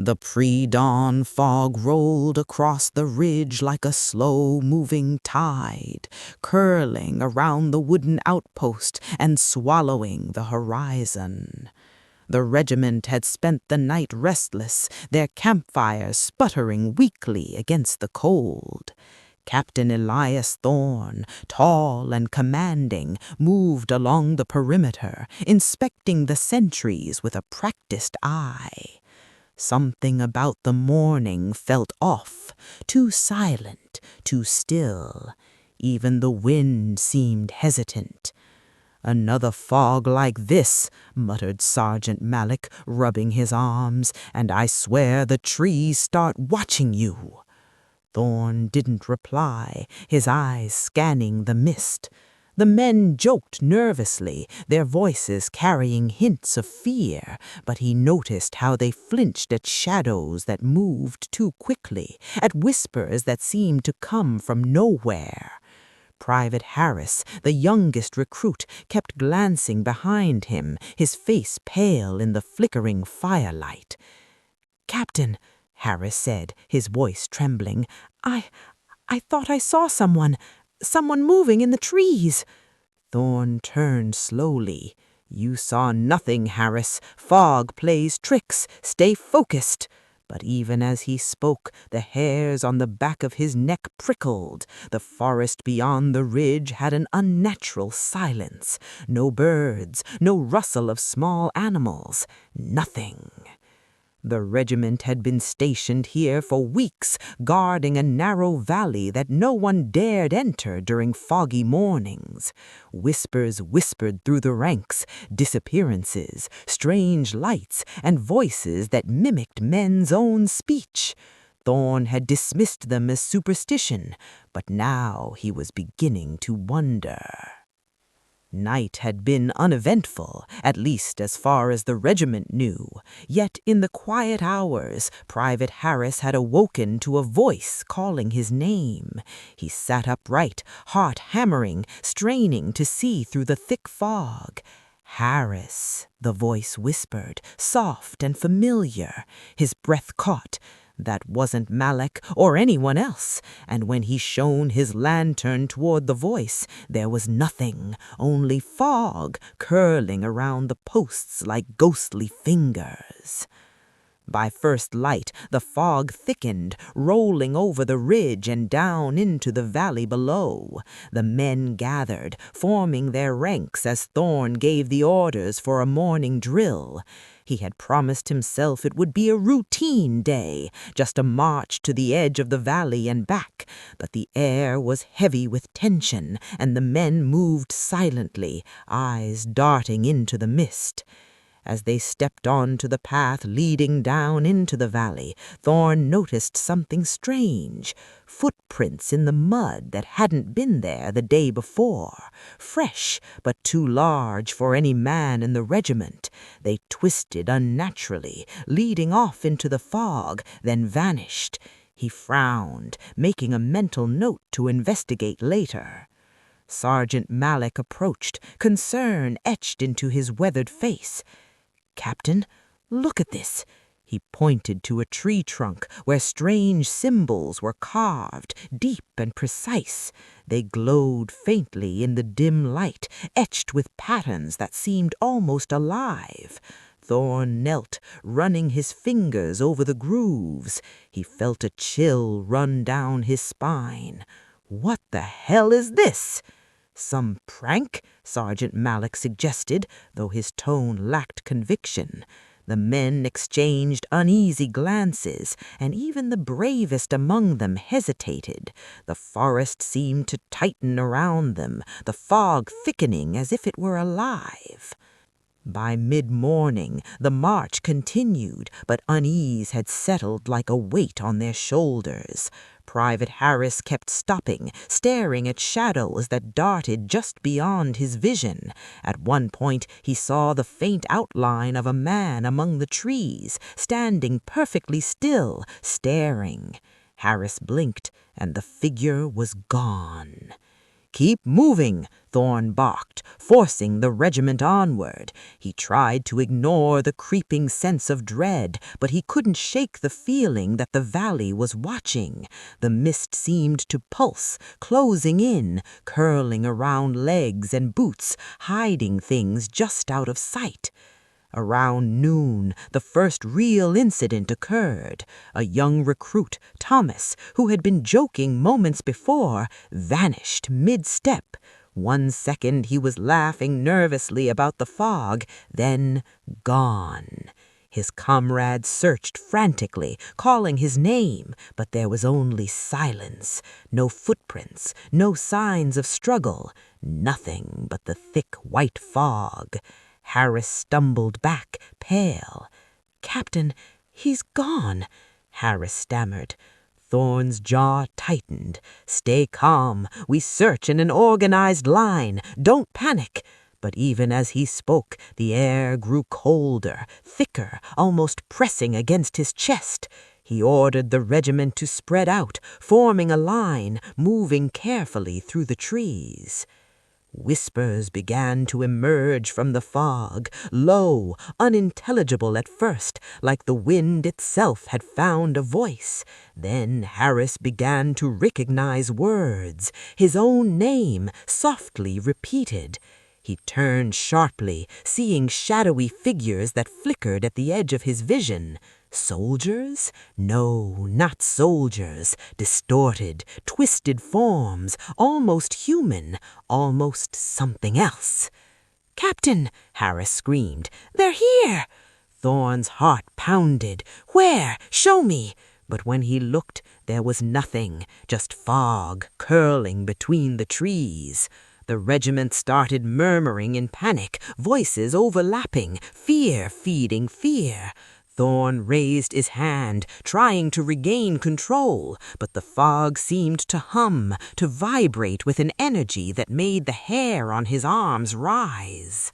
The pre-dawn fog rolled across the ridge like a slow-moving tide, curling around the wooden outpost and swallowing the horizon. The regiment had spent the night restless, their campfires sputtering weakly against the cold. Captain Elias Thorne, tall and commanding, moved along the perimeter, inspecting the sentries with a practiced eye. Something about the morning felt off, too silent, too still. Even the wind seemed hesitant. "Another fog like this," muttered Sergeant Malik, rubbing his arms, "and I swear the trees start watching you." Thorne didn't reply, his eyes scanning the mist. The men joked nervously, their voices carrying hints of fear, but he noticed how they flinched at shadows that moved too quickly, at whispers that seemed to come from nowhere. Private Harris, the youngest recruit, kept glancing behind him, his face pale in the flickering firelight. "Captain," Harris said, his voice trembling, I thought I saw someone moving in the trees." Thorne turned slowly. "You saw nothing, Harris. Fog plays tricks. Stay focused." But even as he spoke, the hairs on the back of his neck prickled. The forest beyond the ridge had an unnatural silence. No birds, no rustle of small animals, nothing. The regiment had been stationed here for weeks, guarding a narrow valley that no one dared enter during foggy mornings. Whispers whispered through the ranks, disappearances, strange lights, and voices that mimicked men's own speech. Thorne had dismissed them as superstition, but now he was beginning to wonder. Night had been uneventful, at least as far as the regiment knew. Yet in the quiet hours, Private Harris had awoken to a voice calling his name. He sat upright, heart hammering, straining to see through the thick fog. "Harris," the voice whispered, soft and familiar. His breath caught. That wasn't Malik or anyone else, and when he shone his lantern toward the voice, there was nothing, only fog curling around the posts like ghostly fingers. By first light, the fog thickened, rolling over the ridge and down into the valley below. The men gathered, forming their ranks as Thorne gave the orders for a morning drill. He had promised himself it would be a routine day, just a march to the edge of the valley and back, but the air was heavy with tension, and the men moved silently, eyes darting into the mist. As they stepped onto the path leading down into the valley, Thorne noticed something strange. Footprints in the mud that hadn't been there the day before. Fresh, but too large for any man in the regiment. They twisted unnaturally, leading off into the fog, then vanished. He frowned, making a mental note to investigate later. Sergeant Malik approached, concern etched into his weathered face. "Captain, look at this." He pointed to a tree trunk where strange symbols were carved, deep and precise. They glowed faintly in the dim light, etched with patterns that seemed almost alive. Thorne knelt, running his fingers over the grooves. He felt a chill run down his spine. "What the hell is this?" "Some prank?" Sergeant Malik suggested, though his tone lacked conviction. The men exchanged uneasy glances, and even the bravest among them hesitated. The forest seemed to tighten around them, the fog thickening as if it were alive. By mid-morning, the march continued, but unease had settled like a weight on their shoulders. Private Harris kept stopping, staring at shadows that darted just beyond his vision. At one point, he saw the faint outline of a man among the trees, standing perfectly still, staring. Harris blinked, and the figure was gone. "Keep moving," Thorn barked, forcing the regiment onward. He tried to ignore the creeping sense of dread, but he couldn't shake the feeling that the valley was watching. The mist seemed to pulse, closing in, curling around legs and boots, hiding things just out of sight. Around noon, the first real incident occurred. A young recruit, Thomas, who had been joking moments before, vanished mid-step. 1 second he was laughing nervously about the fog, then gone. His comrades searched frantically, calling his name, but there was only silence. No footprints, no signs of struggle, nothing but the thick white fog. Harris stumbled back, pale. "Captain, he's gone," Harris stammered. Thorn's jaw tightened. "Stay calm. We search in an organized line. Don't panic." But even as he spoke, the air grew colder, thicker, almost pressing against his chest. He ordered the regiment to spread out, forming a line, moving carefully through the trees. Whispers began to emerge from the fog, low, unintelligible at first, like the wind itself had found a voice. Then Harris began to recognize words, his own name softly repeated. He turned sharply, seeing shadowy figures that flickered at the edge of his vision. Soldiers? No, not soldiers. Distorted, twisted forms, almost human, almost something else. "Captain!" Harris screamed. "They're here!" Thorn's heart pounded. "Where? Show me!" But when he looked, there was nothing, just fog curling between the trees. The regiment started murmuring in panic, voices overlapping, fear feeding fear. Thorn raised his hand, trying to regain control, but the fog seemed to hum, to vibrate with an energy that made the hair on his arms rise.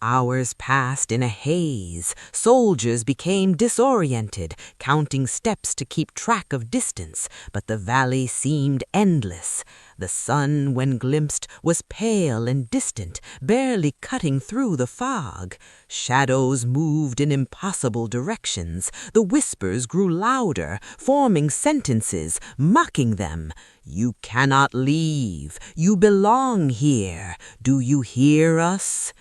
Hours passed in a haze. Soldiers became disoriented, counting steps to keep track of distance, but the valley seemed endless. The sun, when glimpsed, was pale and distant, barely cutting through the fog. Shadows moved in impossible directions. The whispers grew louder, forming sentences, mocking them. "You cannot leave. You belong here. Do you hear us?"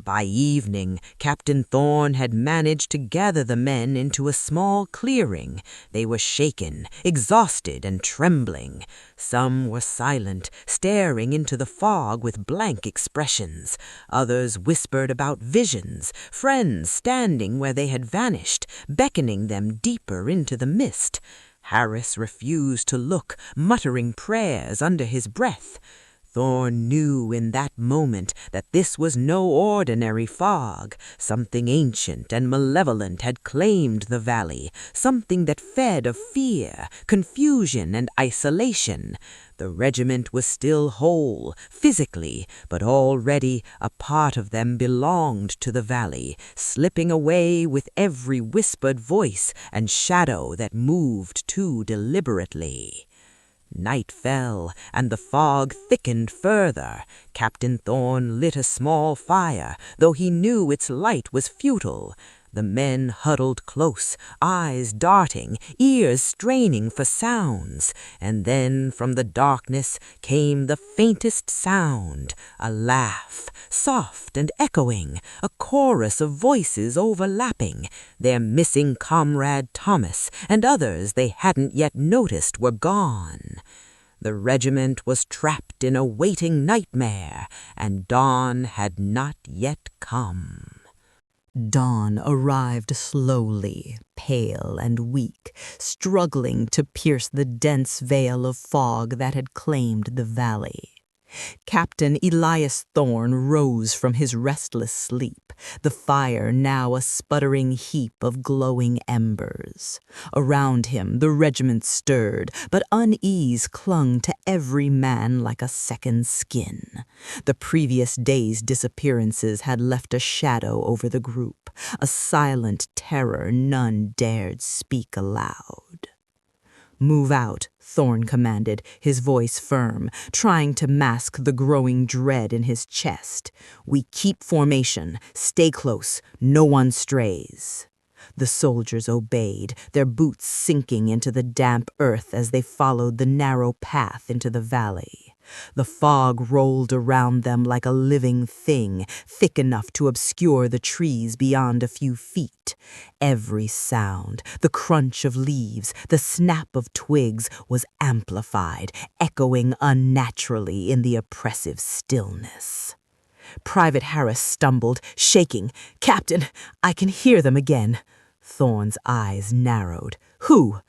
By evening, Captain Thorn had managed to gather the men into a small clearing. They were shaken, exhausted, and trembling. Some were silent, staring into the fog with blank expressions. Others whispered about visions, friends standing where they had vanished, beckoning them deeper into the mist. Harris refused to look, muttering prayers under his breath. Thorn knew in that moment that this was no ordinary fog. Something ancient and malevolent had claimed the valley, something that fed of fear, confusion, and isolation. The regiment was still whole, physically, but already a part of them belonged to the valley, slipping away with every whispered voice and shadow that moved too deliberately. Night fell, and the fog thickened further. Captain Thorn lit a small fire, though he knew its light was futile. The men huddled close, eyes darting, ears straining for sounds. And then from the darkness came the faintest sound, a laugh, soft and echoing, a chorus of voices overlapping. Their missing comrade Thomas and others they hadn't yet noticed were gone. The regiment was trapped in a waiting nightmare, and dawn had not yet come. Dawn arrived slowly, pale and weak, struggling to pierce the dense veil of fog that had claimed the valley. Captain Elias Thorn rose from his restless sleep, the fire now a sputtering heap of glowing embers. Around him the regiment stirred, but unease clung to every man like a second skin. The previous day's disappearances had left a shadow over the group, a silent terror none dared speak aloud. "Move out," Thorn commanded, his voice firm, trying to mask the growing dread in his chest. "We keep formation. Stay close. No one strays." The soldiers obeyed, their boots sinking into the damp earth as they followed the narrow path into the valley. The fog rolled around them like a living thing, thick enough to obscure the trees beyond a few feet. Every sound, the crunch of leaves, the snap of twigs, was amplified, echoing unnaturally in the oppressive stillness. Private Harris stumbled, shaking. "Captain, I can hear them again." Thorn's eyes narrowed. "Who?"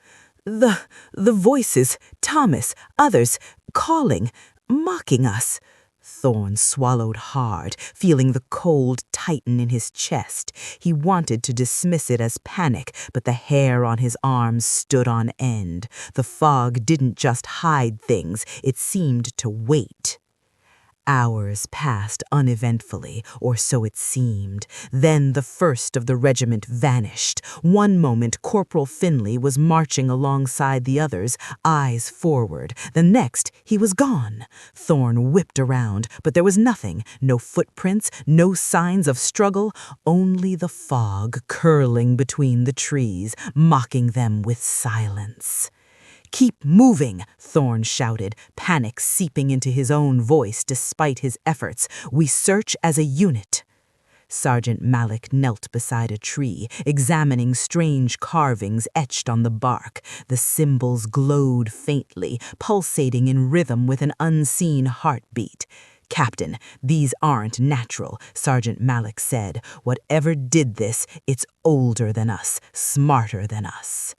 The voices, Thomas, others, calling, mocking us." Thorn swallowed hard, feeling the cold tighten in his chest. He wanted to dismiss it as panic, but the hair on his arms stood on end. The fog didn't just hide things, it seemed to wait. Hours passed uneventfully, or so it seemed. Then the first of the regiment vanished. One moment Corporal Finley was marching alongside the others, eyes forward. The next, he was gone. Thorn whipped around, but there was nothing. No footprints, no signs of struggle, only the fog curling between the trees, mocking them with silence. "Keep moving," Thorn shouted, panic seeping into his own voice despite his efforts. "We search as a unit." Sergeant Malik knelt beside a tree, examining strange carvings etched on the bark. The symbols glowed faintly, pulsating in rhythm with an unseen heartbeat. "Captain, these aren't natural," Sergeant Malik said. "Whatever did this, it's older than us, smarter than us."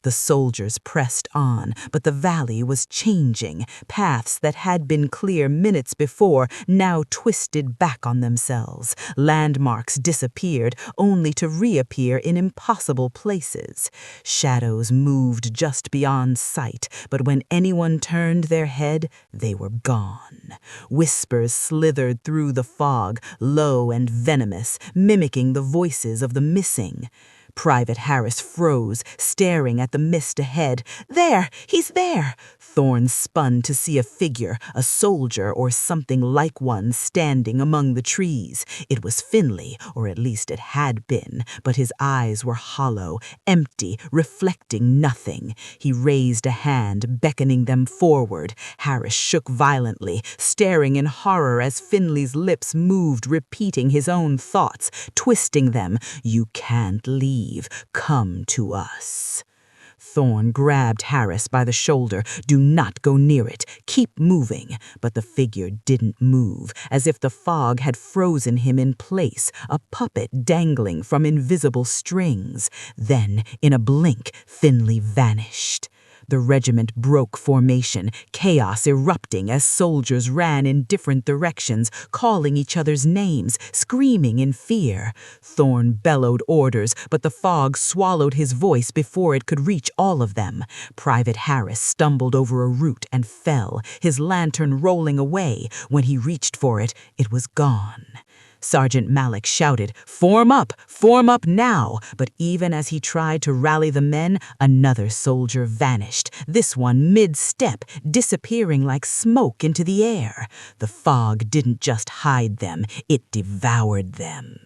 The soldiers pressed on, but the valley was changing. Paths that had been clear minutes before now twisted back on themselves. Landmarks disappeared, only to reappear in impossible places. Shadows moved just beyond sight, but when anyone turned their head, they were gone. Whispers slithered through the fog, low and venomous, mimicking the voices of the missing. Private Harris froze, staring at the mist ahead. "There! He's there!" Thorn spun to see a figure, a soldier or something like one, standing among the trees. It was Finley, or at least it had been, but his eyes were hollow, empty, reflecting nothing. He raised a hand, beckoning them forward. Harris shook violently, staring in horror as Finley's lips moved, repeating his own thoughts, twisting them. "You can't leave. Come to us." Thorn grabbed Harris by the shoulder. "Do not go near it. Keep moving." But the figure didn't move, as if the fog had frozen him in place, a puppet dangling from invisible strings. Then, in a blink, Finley vanished. The regiment broke formation, chaos erupting as soldiers ran in different directions, calling each other's names, screaming in fear. Thorn bellowed orders, but the fog swallowed his voice before it could reach all of them. Private Harris stumbled over a root and fell, his lantern rolling away. When he reached for it, it was gone. Sergeant Malik shouted, form up now!" But even as he tried to rally the men, another soldier vanished, this one mid-step, disappearing like smoke into the air. The fog didn't just hide them, it devoured them.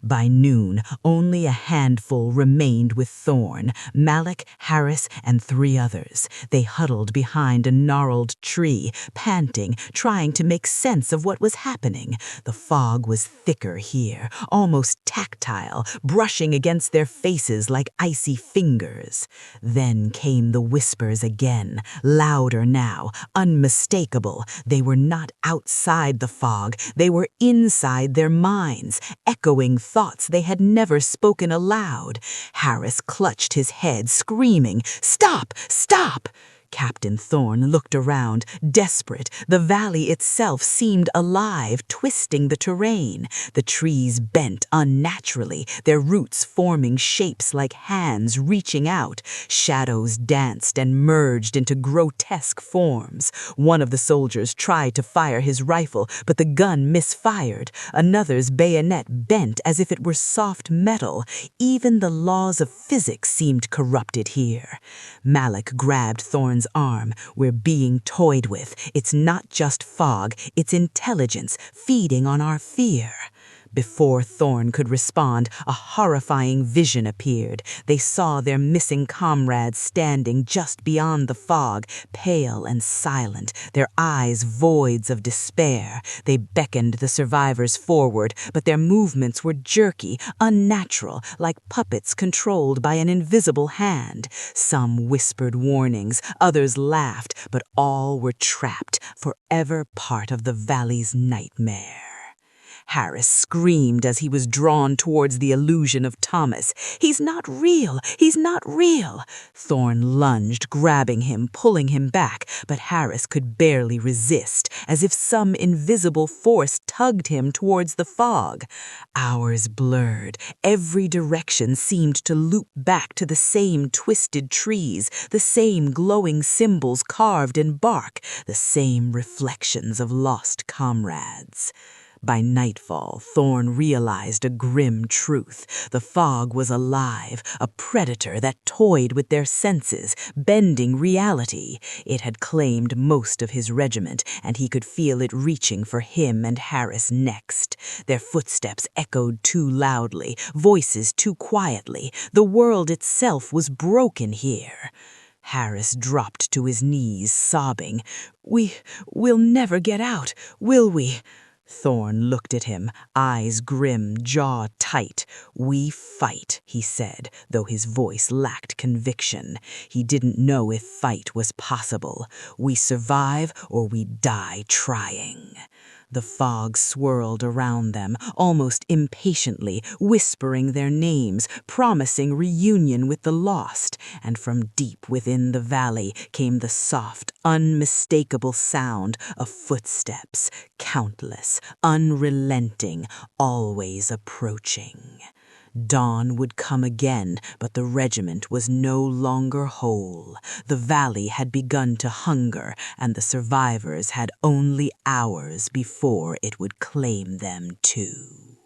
By noon, only a handful remained with Thorn, Malik, Harris, and 3 others. They huddled behind a gnarled tree, panting, trying to make sense of what was happening. The fog was thicker here, almost tactile, brushing against their faces like icy fingers. Then came the whispers again, louder now, unmistakable. They were not outside the fog, they were inside their minds, echoing thoughts they had never spoken aloud. Harris clutched his head, screaming, "Stop! Stop!" Captain Thorne looked around, desperate. The valley itself seemed alive, twisting the terrain. The trees bent unnaturally, their roots forming shapes like hands reaching out. Shadows danced and merged into grotesque forms. One of the soldiers tried to fire his rifle, but the gun misfired. Another's bayonet bent as if it were soft metal. Even the laws of physics seemed corrupted here. Malik grabbed Thorne's arm. We're being toyed with. It's not just fog, it's intelligence feeding on our fear. Before Thorne could respond, a horrifying vision appeared. They saw their missing comrades standing just beyond the fog, pale and silent, their eyes voids of despair. They beckoned the survivors forward, but their movements were jerky, unnatural, like puppets controlled by an invisible hand. Some whispered warnings, others laughed, but all were trapped, forever part of the valley's nightmare. Harris screamed as he was drawn towards the illusion of Thomas. "He's not real! He's not real!" Thorne lunged, grabbing him, pulling him back, but Harris could barely resist, as if some invisible force tugged him towards the fog. Hours blurred. Every direction seemed to loop back to the same twisted trees, the same glowing symbols carved in bark, the same reflections of lost comrades. By nightfall, Thorne realized a grim truth. The fog was alive, a predator that toyed with their senses, bending reality. It had claimed most of his regiment, and he could feel it reaching for him and Harris next. Their footsteps echoed too loudly, voices too quietly. The world itself was broken here. Harris dropped to his knees, sobbing. We'll never get out, will we?" Thorne looked at him, eyes grim, jaw tight. "We fight," he said, though his voice lacked conviction. He didn't know if fight was possible. "We survive or we die trying." The fog swirled around them, almost impatiently, whispering their names, promising reunion with the lost. And from deep within the valley came the soft, unmistakable sound of footsteps, countless, unrelenting, always approaching. Dawn would come again, but the regiment was no longer whole. The valley had begun to hunger, and the survivors had only hours before it would claim them too.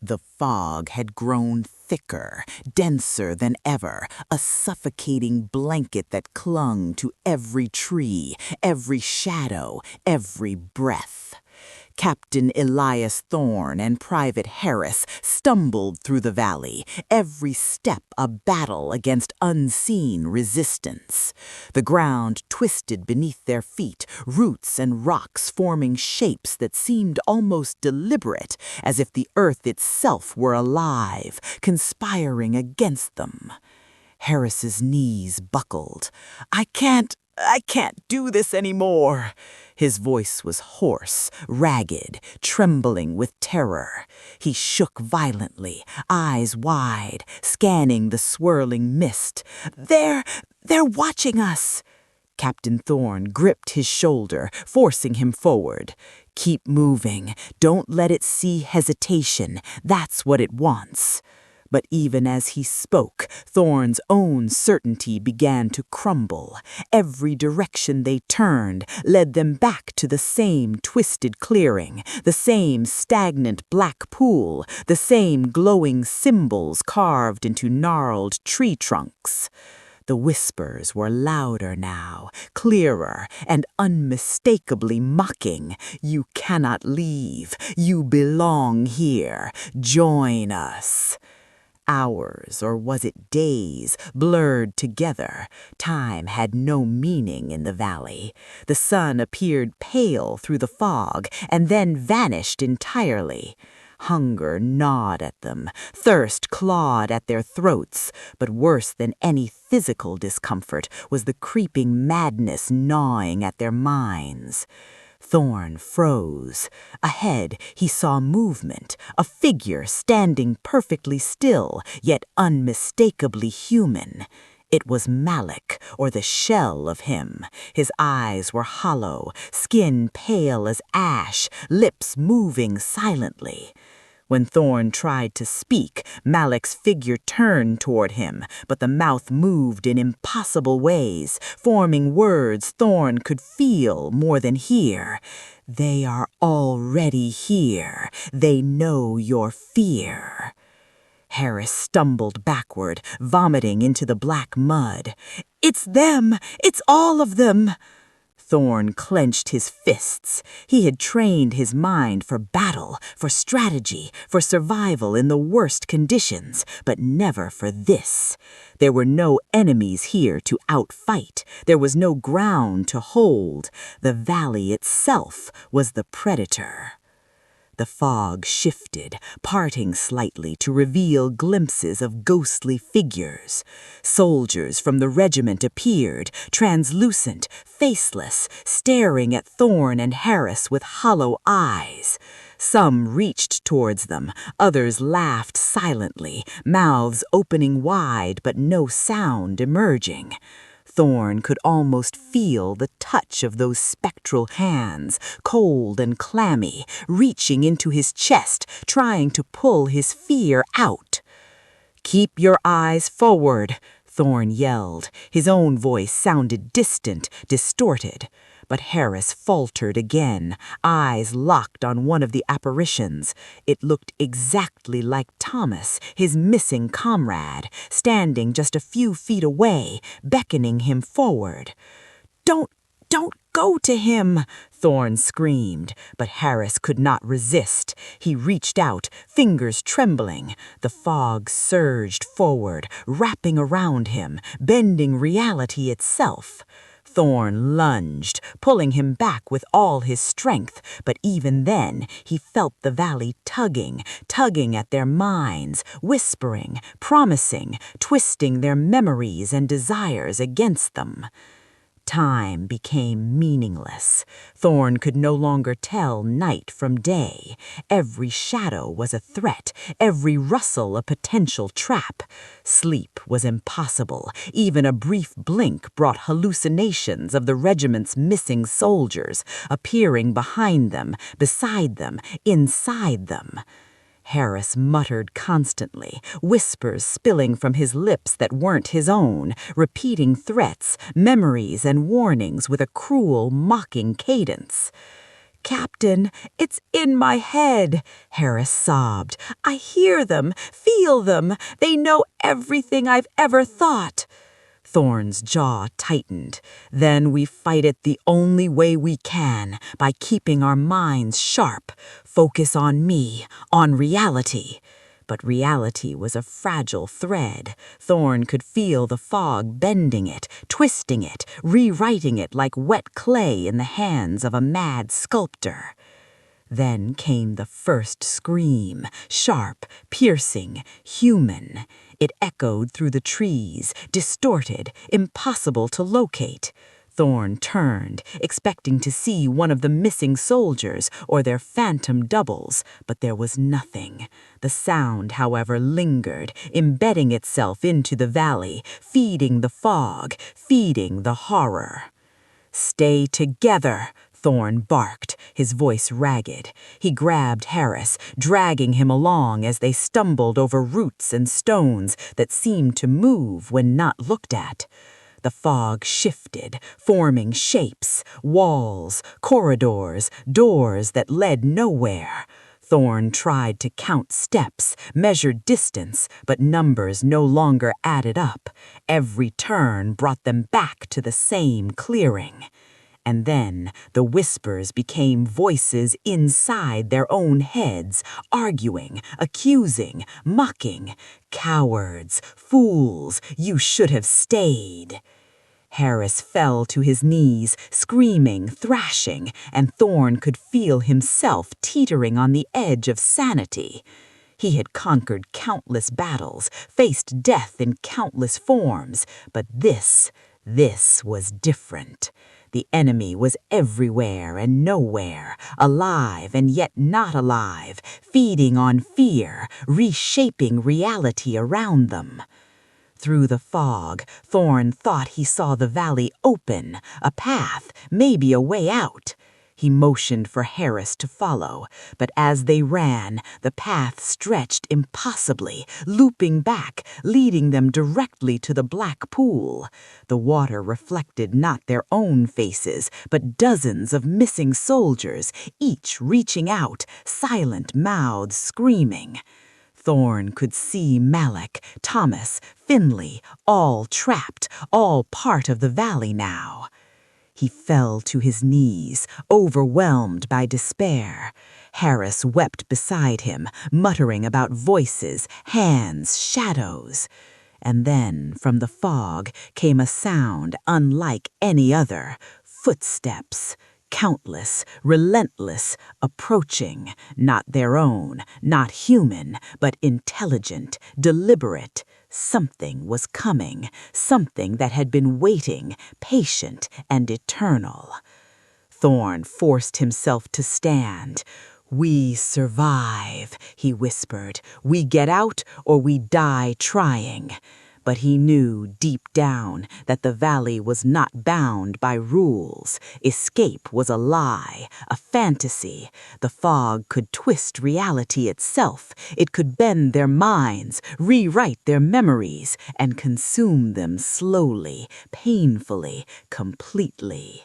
The fog had grown thicker, denser than ever, a suffocating blanket that clung to every tree, every shadow, every breath. Captain Elias Thorne and Private Harris stumbled through the valley, every step a battle against unseen resistance. The ground twisted beneath their feet, roots and rocks forming shapes that seemed almost deliberate, as if the earth itself were alive, conspiring against them. Harris's knees buckled. I can't do this anymore." His voice was hoarse, ragged, trembling with terror. He shook violently, eyes wide, scanning the swirling mist. They're watching us." Captain Thorne gripped his shoulder, forcing him forward. "Keep moving. Don't let it see hesitation. That's what it wants." But even as he spoke, Thorne's own certainty began to crumble. Every direction they turned led them back to the same twisted clearing, the same stagnant black pool, the same glowing symbols carved into gnarled tree trunks. The whispers were louder now, clearer, and unmistakably mocking. "You cannot leave. You belong here. Join us." Hours, or was it days, blurred together. Time had no meaning in the valley. The sun appeared pale through the fog, and then vanished entirely. Hunger gnawed at them, thirst clawed at their throats, but worse than any physical discomfort was the creeping madness gnawing at their minds. Thorne froze. Ahead, he saw movement, a figure standing perfectly still, yet unmistakably human. It was Malik, or the shell of him. His eyes were hollow, skin pale as ash, lips moving silently. When Thorn tried to speak, Malik's figure turned toward him, but the mouth moved in impossible ways, forming words Thorn could feel more than hear. They are already here. They know your fear. Harris stumbled backward, vomiting into the black mud. It's them! It's all of them! Thorn clenched his fists. He had trained his mind for battle, for strategy, for survival in the worst conditions, but never for this. There were no enemies here to outfight. There was no ground to hold. The valley itself was the predator. The fog shifted, parting slightly to reveal glimpses of ghostly figures. Soldiers from the regiment appeared, translucent, faceless, staring at Thorn and Harris with hollow eyes. Some reached towards them, others laughed silently, mouths opening wide but no sound emerging. Thorn could almost feel the touch of those spectral hands, cold and clammy, reaching into his chest, trying to pull his fear out. "Keep your eyes forward," Thorn yelled. His own voice sounded distant, distorted. But Harris faltered again, eyes locked on one of the apparitions. It looked exactly like Thomas, his missing comrade, standing just a few feet away, beckoning him forward. Don't go to him!" Thorn screamed, but Harris could not resist. He reached out, fingers trembling. The fog surged forward, wrapping around him, bending reality itself. Thorn lunged, pulling him back with all his strength, but even then he felt the valley tugging at their minds, whispering, promising, twisting their memories and desires against them. Time became meaningless. Thorn could no longer tell night from day. Every shadow was a threat, every rustle a potential trap. Sleep was impossible. Even a brief blink brought hallucinations of the regiment's missing soldiers, appearing behind them, beside them, inside them. Harris muttered constantly, whispers spilling from his lips that weren't his own, repeating threats, memories, and warnings with a cruel, mocking cadence. "Captain, it's in my head," Harris sobbed. "I hear them, feel them. They know everything I've ever thought." Thorn's jaw tightened. "Then we fight it the only way we can, by keeping our minds sharp. Focus on me, on reality." But reality was a fragile thread. Thorn could feel the fog bending it, twisting it, rewriting it like wet clay in the hands of a mad sculptor. Then came the first scream, sharp, piercing, human. It echoed through the trees, distorted, impossible to locate. Thorn turned, expecting to see one of the missing soldiers or their phantom doubles, but there was nothing. The sound, however, lingered, embedding itself into the valley, feeding the fog, feeding the horror. "Stay together," Thorn barked, his voice ragged. He grabbed Harris, dragging him along as they stumbled over roots and stones that seemed to move when not looked at. The fog shifted, forming shapes, walls, corridors, doors that led nowhere. Thorn tried to count steps, measure distance, but numbers no longer added up. Every turn brought them back to the same clearing. And then the whispers became voices inside their own heads, arguing, accusing, mocking. "Cowards, fools, you should have stayed." Harris fell to his knees, screaming, thrashing, and Thorn could feel himself teetering on the edge of sanity. He had conquered countless battles, faced death in countless forms, but this was different. The enemy was everywhere and nowhere, alive and yet not alive, feeding on fear, reshaping reality around them. Through the fog, Thorn thought he saw the valley open, a path, maybe a way out. He motioned for Harris to follow, but as they ran, the path stretched impossibly, looping back, leading them directly to the black pool. The water reflected not their own faces, but dozens of missing soldiers, each reaching out, silent mouths screaming. Thorn could see Malak, Thomas, Finley, all trapped, all part of the valley now. He fell to his knees, overwhelmed by despair. Harris wept beside him, muttering about voices, hands, shadows. And then, from the fog, came a sound unlike any other, footsteps. Countless, relentless, approaching, not their own, not human, but intelligent, deliberate. Something was coming, something that had been waiting, patient and eternal. Thorn forced himself to stand. "We survive," he whispered. "We get out or we die trying." But he knew deep down that the valley was not bound by rules. Escape was a lie, a fantasy. The fog could twist reality itself. It could bend their minds, rewrite their memories, and consume them slowly, painfully, completely.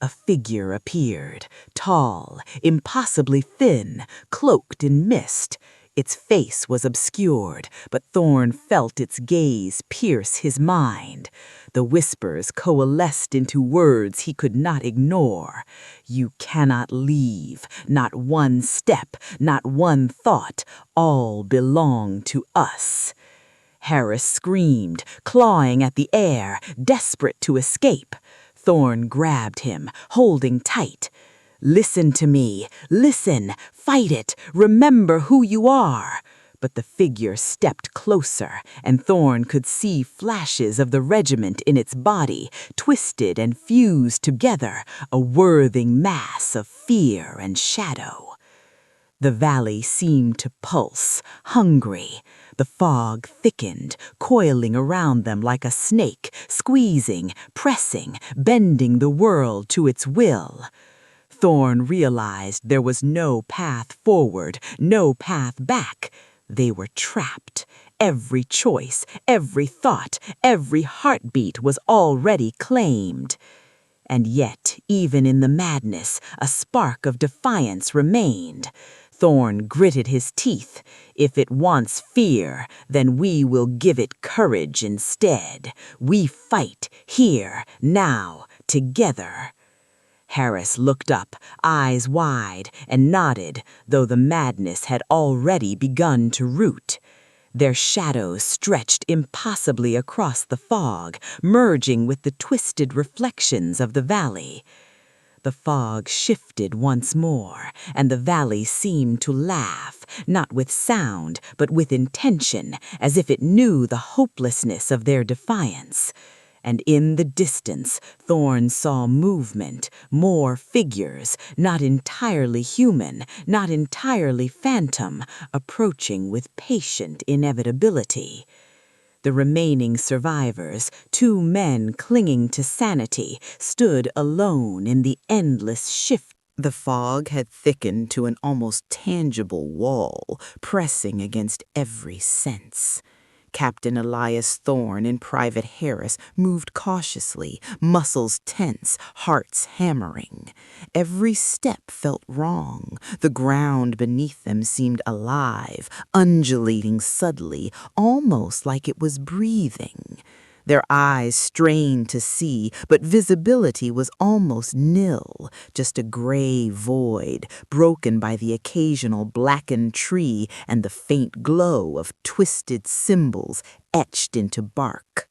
A figure appeared, tall, impossibly thin, cloaked in mist. Its face was obscured, but Thorn felt its gaze pierce his mind. The whispers coalesced into words he could not ignore. "You cannot leave. Not one step, not one thought. All belong to us." Harris screamed, clawing at the air, desperate to escape. Thorn grabbed him, holding tight. "Listen to me. Listen. Fight it. Remember who you are." But the figure stepped closer, and Thorn could see flashes of the regiment in its body, twisted and fused together, a whirling mass of fear and shadow. The valley seemed to pulse, hungry. The fog thickened, coiling around them like a snake, squeezing, pressing, bending the world to its will. Thorn realized there was no path forward, no path back. They were trapped. Every choice, every thought, every heartbeat was already claimed. And yet, even in the madness, a spark of defiance remained. Thorn gritted his teeth. "If it wants fear, then we will give it courage instead. We fight, here, now, together." Harris looked up, eyes wide, and nodded, though the madness had already begun to root. Their shadows stretched impossibly across the fog, merging with the twisted reflections of the valley. The fog shifted once more, and the valley seemed to laugh, not with sound, but with intention, as if it knew the hopelessness of their defiance. And in the distance, Thorn saw movement, more figures, not entirely human, not entirely phantom, approaching with patient inevitability. The remaining survivors, 2 men clinging to sanity, stood alone in the endless shift. The fog had thickened to an almost tangible wall, pressing against every sense. Captain Elias Thorn and Private Harris moved cautiously, muscles tense, hearts hammering. Every step felt wrong. The ground beneath them seemed alive, undulating subtly, almost like it was breathing. Their eyes strained to see, but visibility was almost nil, just a gray void, broken by the occasional blackened tree and the faint glow of twisted symbols etched into bark.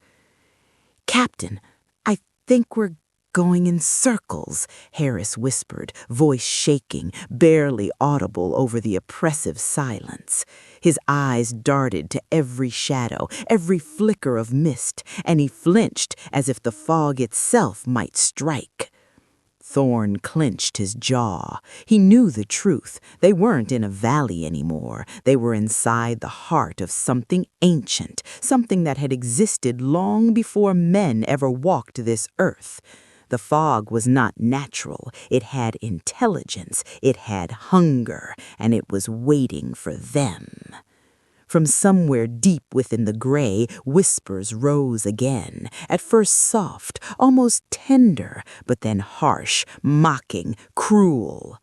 "Captain, I think we're going in circles," Harris whispered, voice shaking, barely audible over the oppressive silence. His eyes darted to every shadow, every flicker of mist, and he flinched as if the fog itself might strike. Thorn clenched his jaw. He knew the truth. They weren't in a valley anymore. They were inside the heart of something ancient, something that had existed long before men ever walked this earth. The fog was not natural. It had intelligence. It had hunger, and it was waiting for them. From somewhere deep within the gray, whispers rose again, at first soft, almost tender, but then harsh, mocking, cruel.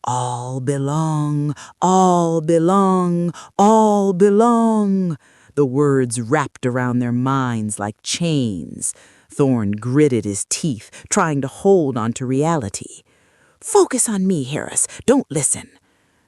All belong, all belong, all belong. The words wrapped around their minds like chains. Thorn gritted his teeth, trying to hold on to reality. "Focus on me, Harris. Don't listen."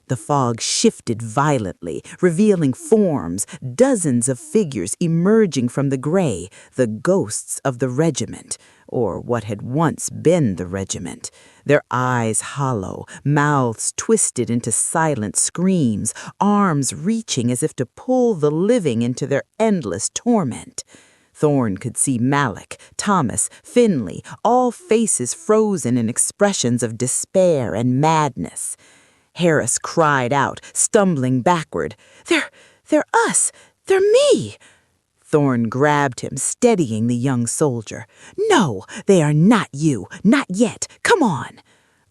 The fog shifted violently, revealing forms, dozens of figures emerging from the gray, the ghosts of the regiment, or what had once been the regiment. Their eyes hollow, mouths twisted into silent screams, arms reaching as if to pull the living into their endless torment. Thorn could see Malik, Thomas, Finley, all faces frozen in expressions of despair and madness. Harris cried out, stumbling backward. They're us! They're me!" Thorn grabbed him, steadying the young soldier. "No, they are not you. Not yet. Come on."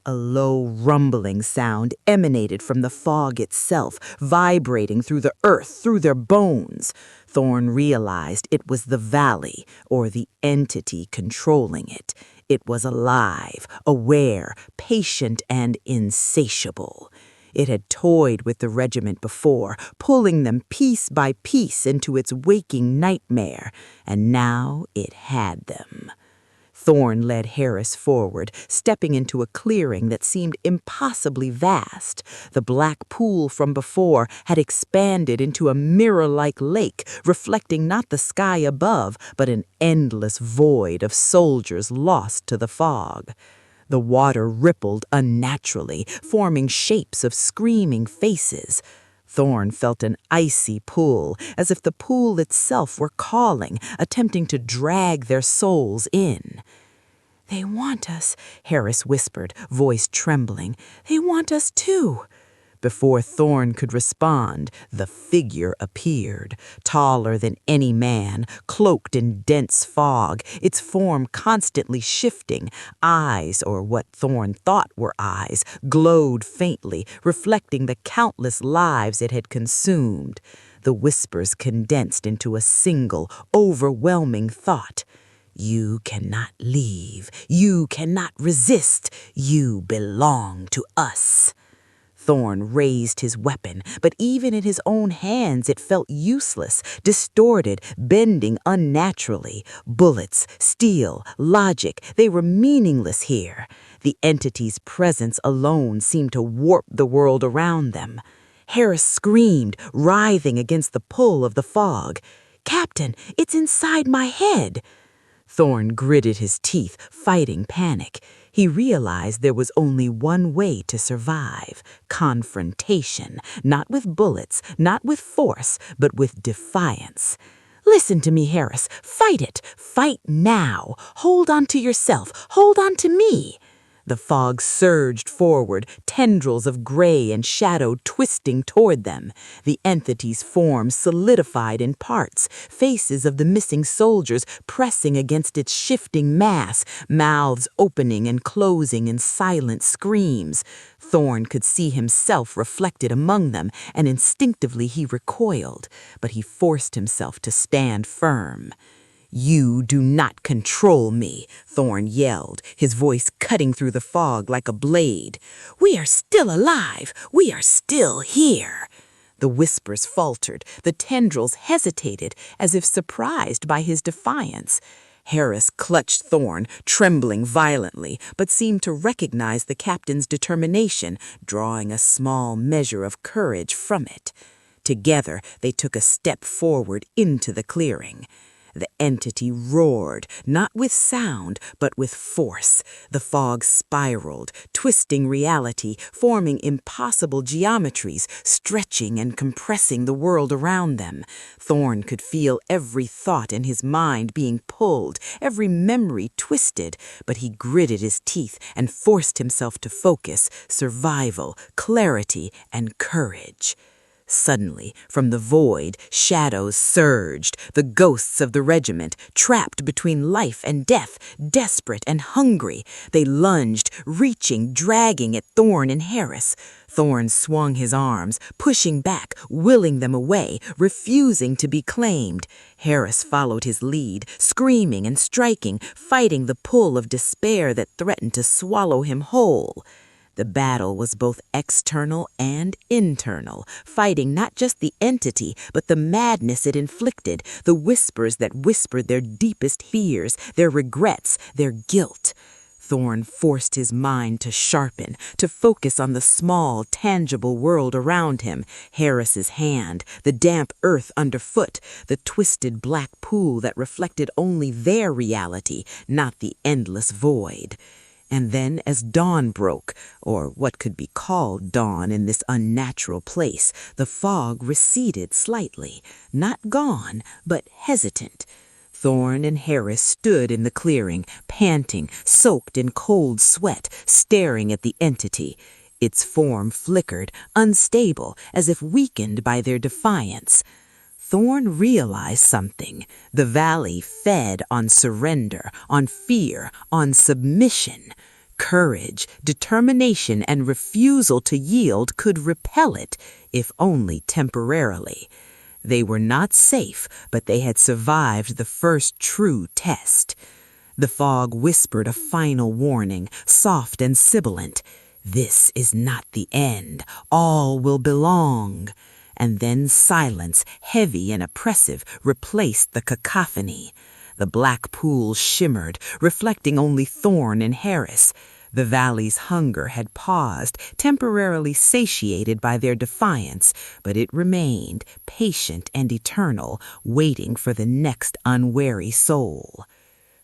A low rumbling sound emanated from the fog itself, vibrating through the earth, through their bones. Thorn realized it was the valley, or the entity controlling it. It was alive, aware, patient, and insatiable. It had toyed with the regiment before, pulling them piece by piece into its waking nightmare, and now it had them. Thorn led Harris forward, stepping into a clearing that seemed impossibly vast. The black pool from before had expanded into a mirror-like lake, reflecting not the sky above, but an endless void of soldiers lost to the fog. The water rippled unnaturally, forming shapes of screaming faces. Thorn felt an icy pull, as if the pool itself were calling, attempting to drag their souls in. "They want us," Harris whispered, voice trembling. "They want us too." Before Thorn could respond, the figure appeared, taller than any man, cloaked in dense fog, its form constantly shifting. Eyes, or what Thorn thought were eyes, glowed faintly, reflecting the countless lives it had consumed. The whispers condensed into a single, overwhelming thought. "You cannot leave. You cannot resist. You belong to us." Thorn raised his weapon, but even in his own hands it felt useless, distorted, bending unnaturally. Bullets, steel, logic, they were meaningless here. The entity's presence alone seemed to warp the world around them. Harris screamed, writhing against the pull of the fog. "Captain, it's inside my head!" Thorn gritted his teeth, fighting panic. He realized there was only one way to survive: confrontation, not with bullets, not with force, but with defiance. "Listen to me, Harris. Fight it. Fight now. Hold on to yourself. Hold on to me." The fog surged forward, tendrils of gray and shadow twisting toward them. The entity's form solidified in parts, faces of the missing soldiers pressing against its shifting mass, mouths opening and closing in silent screams. Thorn could see himself reflected among them, and instinctively he recoiled, but he forced himself to stand firm. "You do not control me," Thorn yelled, his voice cutting through the fog like a blade. "We are still alive. We are still here." The whispers faltered. The tendrils hesitated, as if surprised by his defiance. Harris clutched Thorn, trembling violently, but seemed to recognize the captain's determination, drawing a small measure of courage from it. Together, they took a step forward into the clearing. The entity roared, not with sound, but with force. The fog spiraled, twisting reality, forming impossible geometries, stretching and compressing the world around them. Thorn could feel every thought in his mind being pulled, every memory twisted, but he gritted his teeth and forced himself to focus, survival, clarity, and courage. Suddenly, from the void, shadows surged, the ghosts of the regiment, trapped between life and death, desperate and hungry. They lunged, reaching, dragging at Thorn and Harris. Thorn swung his arms, pushing back, willing them away, refusing to be claimed. Harris followed his lead, screaming and striking, fighting the pull of despair that threatened to swallow him whole. The battle was both external and internal, fighting not just the entity, but the madness it inflicted, the whispers that whispered their deepest fears, their regrets, their guilt. Thorn forced his mind to sharpen, to focus on the small, tangible world around him, Harris's hand, the damp earth underfoot, the twisted black pool that reflected only their reality, not the endless void. And then as dawn broke, or what could be called dawn in this unnatural place, the fog receded slightly, not gone, but hesitant. Thorn and Harris stood in the clearing, panting, soaked in cold sweat, staring at the entity. Its form flickered, unstable, as if weakened by their defiance. Thorn realized something. The valley fed on surrender, on fear, on submission. Courage, determination, and refusal to yield could repel it, if only temporarily. They were not safe, but they had survived the first true test. The fog whispered a final warning, soft and sibilant. This is not the end. All will belong. And then silence, heavy and oppressive, replaced the cacophony. The black pool shimmered, reflecting only Thorn and Harris. The valley's hunger had paused, temporarily satiated by their defiance, but it remained, patient and eternal, waiting for the next unwary soul.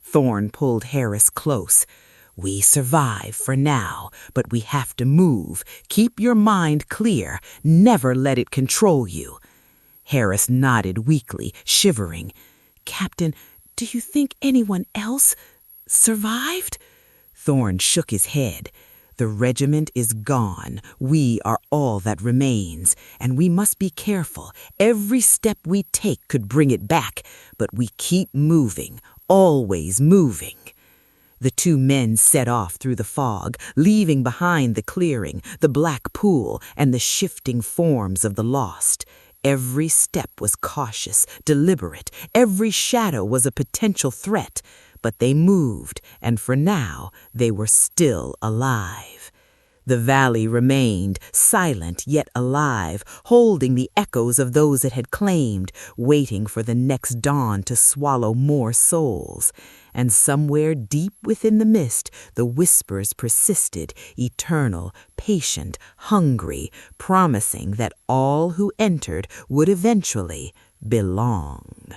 Thorn pulled Harris close. We survive for now, but we have to move. Keep your mind clear. Never let it control you. Harris nodded weakly, shivering. Captain, do you think anyone else survived? Thorn shook his head. The regiment is gone. We are all that remains, and we must be careful. Every step we take could bring it back, but we keep moving, always moving. The two men set off through the fog, leaving behind the clearing, the black pool, and the shifting forms of the lost. Every step was cautious, deliberate. Every shadow was a potential threat. But they moved, and for now they were still alive. The valley remained, silent yet alive, holding the echoes of those it had claimed, waiting for the next dawn to swallow more souls. And somewhere deep within the mist, the whispers persisted, eternal, patient, hungry, promising that all who entered would eventually belong.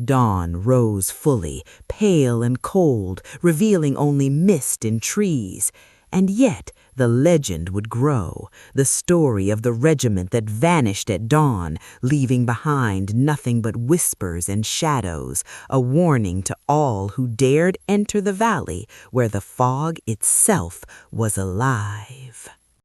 Dawn rose fully, pale and cold, revealing only mist and trees. And yet the legend would grow, the story of the regiment that vanished at dawn, leaving behind nothing but whispers and shadows, a warning to all who dared enter the valley where the fog itself was alive.